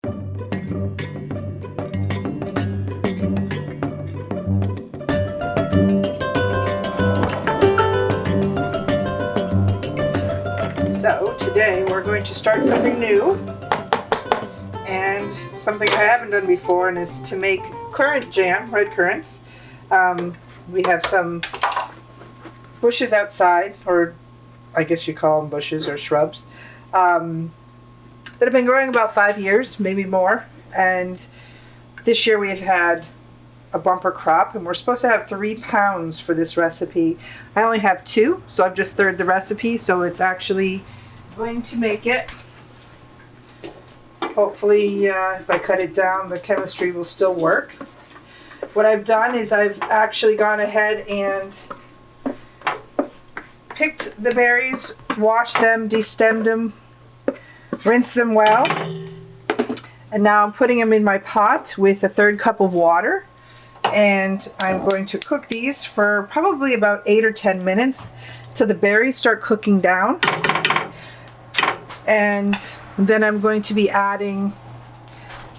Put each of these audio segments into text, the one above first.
So today we're going to start something new and something I haven't done before, and is to make currant jam, red currants. We have some bushes outside, or I guess you call them bushes or shrubs, that have been growing about 5 years, maybe more. And this year we've had a bumper crop, and we're supposed to have 3 pounds for this recipe. I only have 2, so I've just third the recipe, so it's actually going to make it. Hopefully, if I cut it down, the chemistry will still work. What I've done is I've actually gone ahead and picked the berries, washed them, destemmed them, rinsed them well, and now I'm putting them in my pot with a 1/3 cup of water. And I'm going to cook these for probably about 8 or 10 minutes till the berries start cooking down. And then I'm going to be adding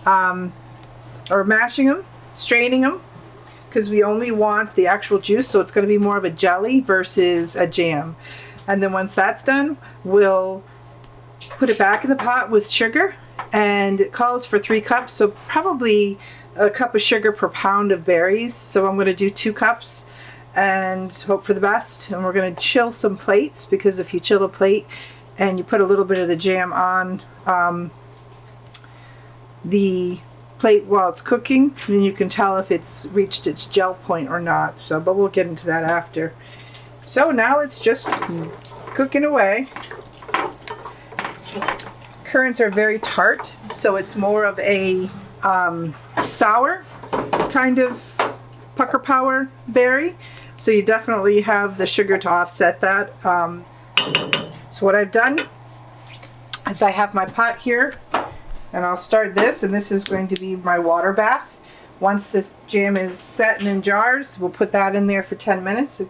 or mashing them, straining them, because we only want the actual juice, so it's going to be more of a jelly versus a jam. And then once that's done, we'll put it back in the pot with sugar, and it calls for 3 cups, so probably a cup of sugar per pound of berries. So I'm going to do 2 cups and hope for the best. And we're going to chill some plates, because if you chill a plate and you put a little bit of the jam on the plate while it's cooking, then you can tell if it's reached its gel point or not. So, but we'll get into that after. So now it's just cooking away. Currants are very tart, so it's more of a sour kind of pucker power berry, so you definitely have the sugar to offset that. So what I've done is I have my pot here, and I'll start this, and this is going to be my water bath. Once this jam is set and in jars, we'll put that in there for 10 minutes.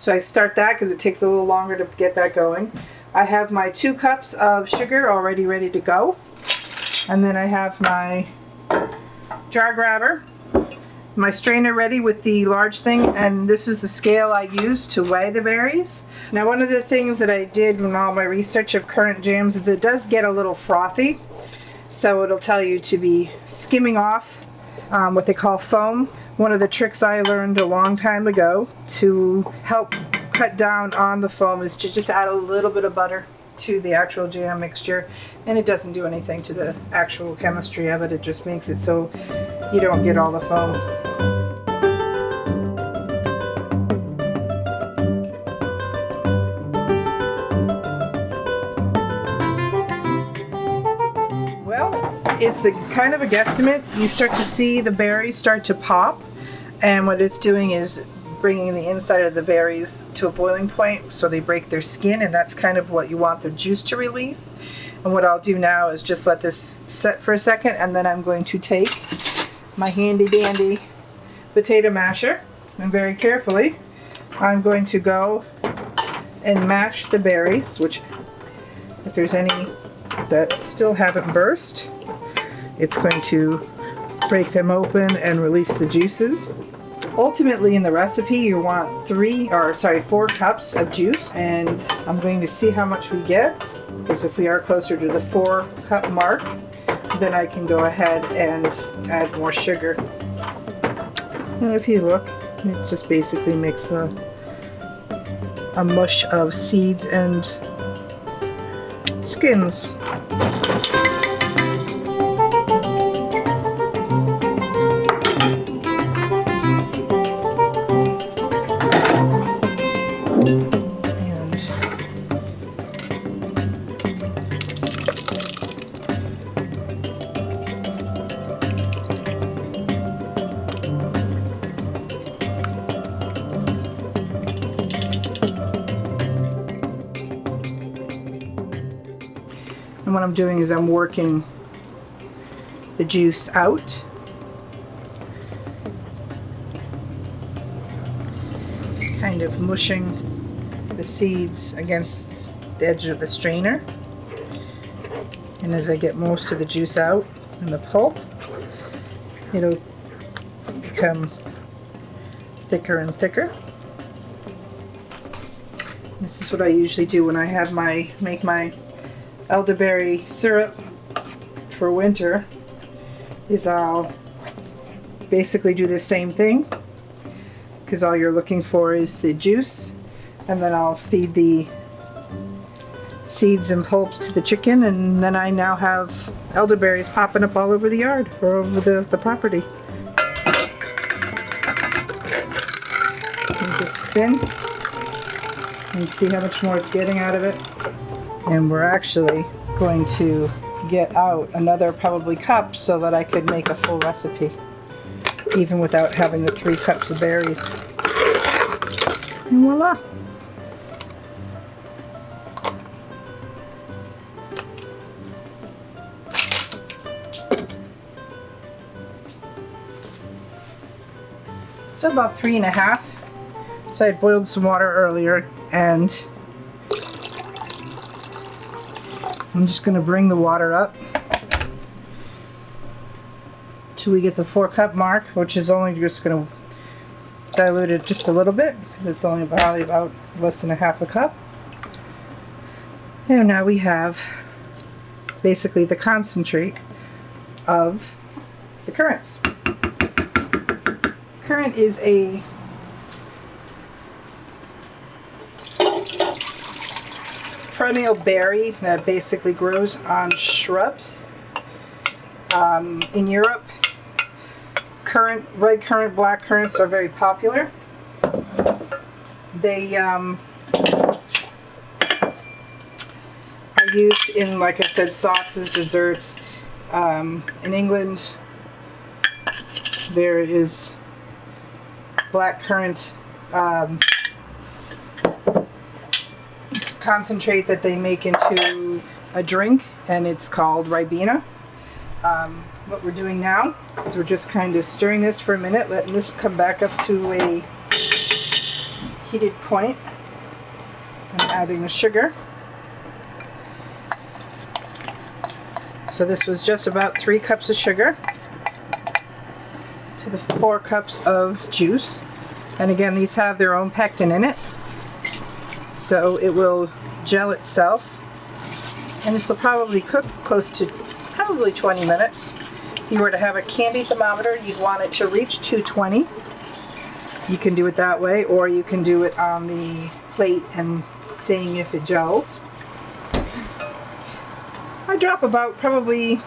So I start that because it takes a little longer to get that going. I have my 2 cups of sugar already ready to go, and then I have my jar grabber, my strainer ready with the large thing, and this is the scale I use to weigh the berries. Now, one of the things that I did in all my research of currant jams is that it does get a little frothy, so it'll tell you to be skimming off what they call foam. One of the tricks I learned a long time ago to help cut down on the foam is to just add a little bit of butter to the actual jam mixture, and it doesn't do anything to the actual chemistry of it. It just makes it so you don't get all the foam. Well, it's a kind of a guesstimate. You start to see the berries start to pop, and what it's doing is bringing the inside of the berries to a boiling point so they break their skin, and that's kind of what you want the juice to release. And what I'll do now is just let this set for a second, and then I'm going to take my handy dandy potato masher, and very carefully I'm going to go and mash the berries, which if there's any that still haven't burst, it's going to break them open and release the juices. Ultimately, in the recipe, you want 4 cups of juice, and I'm going to see how much we get, because if we are closer to the 4 cup mark, then I can go ahead and add more sugar. And if you look, it just basically makes a mush of seeds and skins. And what I'm doing is I'm working the juice out. Kind of mushing the seeds against the edge of the strainer. And as I get most of the juice out, and the pulp, it'll become thicker and thicker. This is what I usually do when I have make my elderberry syrup for winter, is I'll basically do the same thing, because all you're looking for is the juice, and then I'll feed the seeds and pulps to the chicken, and then I now have elderberries popping up all over the yard or over the property. And just spin and see how much more it's getting out of it. And we're actually going to get out another probably cup so that I could make a full recipe, even without having the 3 cups of berries. And voila! So about 3.5. So I boiled some water earlier, and I'm just going to bring the water up till we get the 4-cup mark, which is only just going to dilute it just a little bit, because it's only probably about less than 1/2 cup. And now we have basically the concentrate of the currants. Currant is a perennial berry that basically grows on shrubs. In Europe, red currant, black currants are very popular. They are used in, like I said, sauces, desserts. In England, there is black currant concentrate that they make into a drink, and it's called Ribena. What we're doing now is we're just kind of stirring this for a minute, letting this come back up to a heated point, and adding the sugar. So this was just about 3 cups of sugar to the 4 cups of juice. And again, these have their own pectin in it, so it will gel itself. And this will probably cook close to probably 20 minutes. If you were to have a candy thermometer, you'd want it to reach 220. You can do it that way, or you can do it on the plate and seeing if it gels. I drop about probably,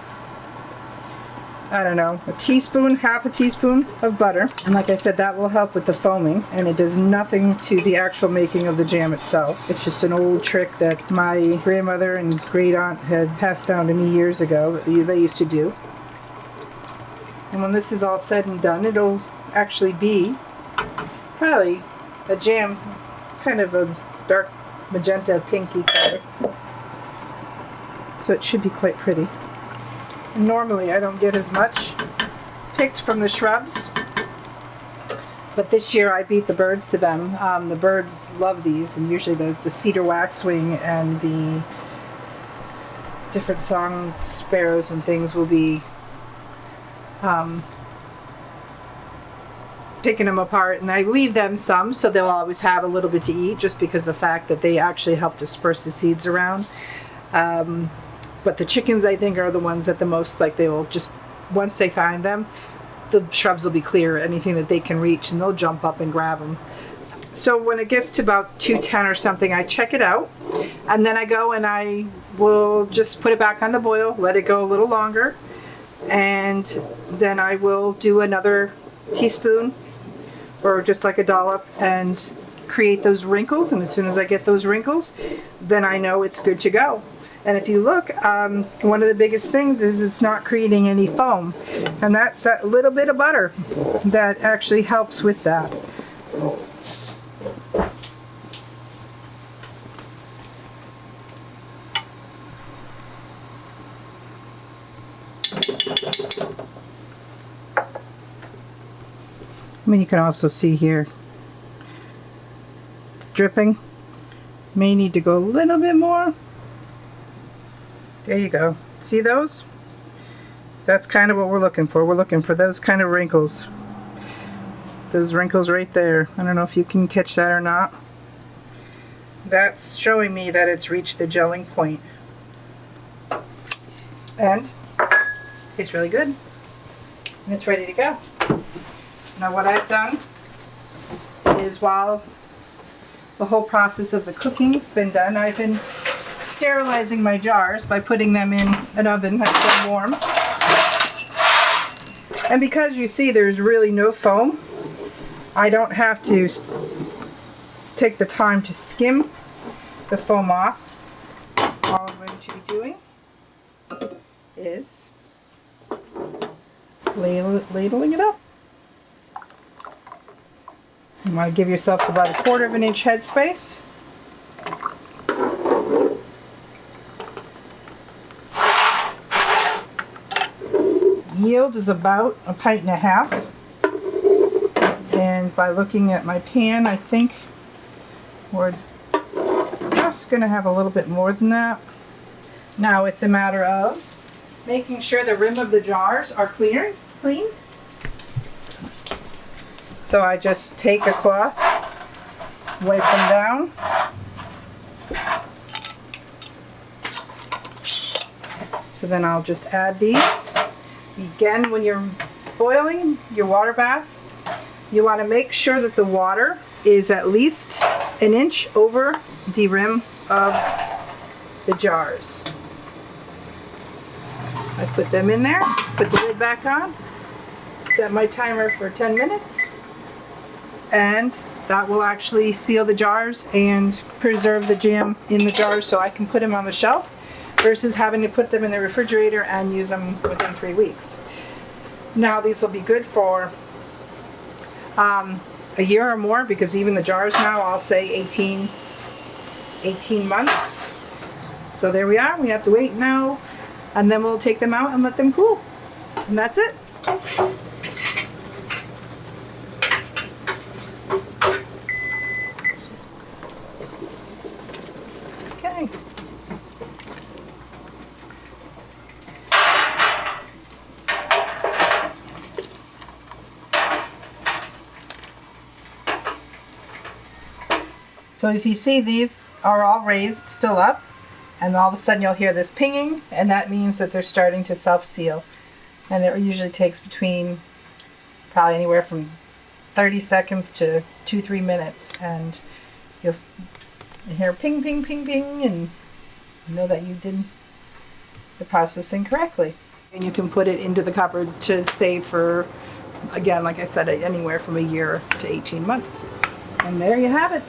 I don't know, a teaspoon, half a teaspoon of butter. And like I said, that will help with the foaming, and it does nothing to the actual making of the jam itself. It's just an old trick that my grandmother and great aunt had passed down to me years ago that they used to do. And when this is all said and done, it'll actually be probably a jam, kind of a dark magenta pinky color. So it should be quite pretty. And normally I don't get as much picked from the shrubs, but this year I beat the birds to them. The birds love these, and usually the cedar waxwing and the different song sparrows and things will be picking them apart, and I leave them some so they'll always have a little bit to eat, just because of the fact that they actually help disperse the seeds around. But the chickens, I think, are the ones that the most, like, they will just, once they find them, the shrubs will be clear, anything that they can reach, and they'll jump up and grab them. So when it gets to about 210 or something, I check it out, and then I go and I will just put it back on the boil, let it go a little longer, and then I will do another teaspoon or just like a dollop and create those wrinkles. And as soon as I get those wrinkles, then I know it's good to go. And if you look, one of the biggest things is it's not creating any foam, and that's a little bit of butter that actually helps with that. I mean, you can also see here, dripping. May need to go a little bit more. There you go. See those? That's kind of what we're looking for. We're looking for those kind of wrinkles. Those wrinkles right there. I don't know if you can catch that or not. That's showing me that it's reached the gelling point. And it's really good. And it's ready to go. Now what I've done is, while the whole process of the cooking's been done, I've been sterilizing my jars by putting them in an oven that's been warm. And because you see there's really no foam, I don't have to take the time to skim the foam off. All I'm going to be doing is ladling it up. You want to give yourself about 1/4 of an inch headspace. Yield is about 1.5 pints. And by looking at my pan, I think we're just going to have a little bit more than that. Now it's a matter of making sure the rim of the jars are clean. So I just take a cloth, wipe them down. So then I'll just add these. Again, when you're boiling your water bath, you want to make sure that the water is at least 1 inch over the rim of the jars. I put them in there, put the lid back on, set my timer for 10 minutes, and that will actually seal the jars and preserve the jam in the jars so I can put them on the shelf versus having to put them in the refrigerator and use them within 3 weeks. Now these will be good for a year or more, because even the jars now, I'll say 18 months. So there we are. We have to wait now, and then we'll take them out and let them cool. And that's it. Okay. So if you see, these are all raised still up, and all of a sudden you'll hear this pinging, and that means that they're starting to self-seal. And it usually takes between probably anywhere from 30 seconds to 2-3 minutes, and you'll hear ping, ping, ping, ping, and you know that you did the processing correctly. And you can put it into the cupboard to save for, again, like I said, anywhere from a year to 18 months. And there you have it.